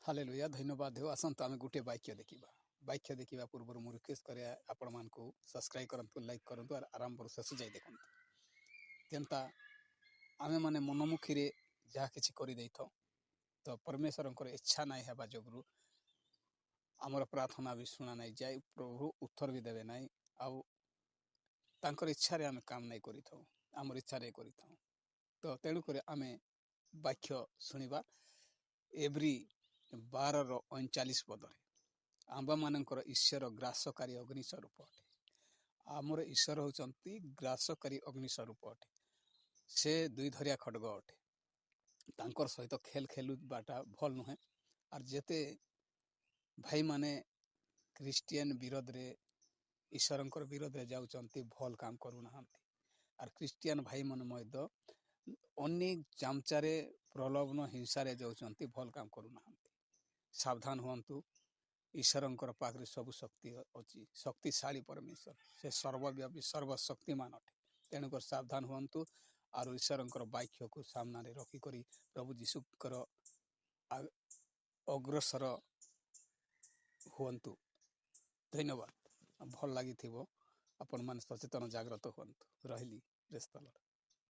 Hallelujah धन्यवाद हो आसंतु आमे गुटे वाक्य देखिबा पूर्व मु रिक्वेस्ट करे आपण मानकु सब्सक्राइब करंतु लाइक करंतु और आराम पर शेष जाय देखंतु जेंता आमे माने मनमुखी रे जहा किछि करि दैथौ तो परमेश्वरंकर इच्छा नाइ हेबा जोगरु हमर प्रार्थना भी सुना नाइ जाय प्रभु उत्तर भी देबे नाइ आउ तांकर इच्छा रे आमे काम नाइ करिथौ हमर इच्छा रे करिथौ तो तेणु करे आमे वाक्य सुनिबा एवरी 12:39 पदरे आंबा मानकर ईश्वर ग्रासकारी अग्नि स्वरूप अटे आमर ईश्वर होचंती ग्रासकारी अग्नि स्वरूप अटे से दुई धरिया खड्ग अटे तांकर सहित खेल खेलु बाटा भल नुहे और जेते भाई माने क्रिश्चियन विरोध रे ईश्वरंकर विरोध रे जाउचंती भल काम करू नाहंती और क्रिश्चियन भाई मन मयद अनेक जामचारे प्रलोभन हिंसा रे जाउचंती भल काम करू नाहंती सावधान हुअन्तु ईश्वरंकर पाखरे सब शक्ति अछि शक्तिशाली परमेश्वर से सर्वव्यापी सर्वशक्तिमान अटे तेणुकर सावधान हुअन्तु और ईश्वरंकर वाक्य को सामना रे रखी करी प्रभु जीशुकर अग्रसर हुअन्तु धन्यवाद भल लागि थिबो अपन मन सचेतन जागृत हुअन्तु रहिली प्रेज द लॉर्ड।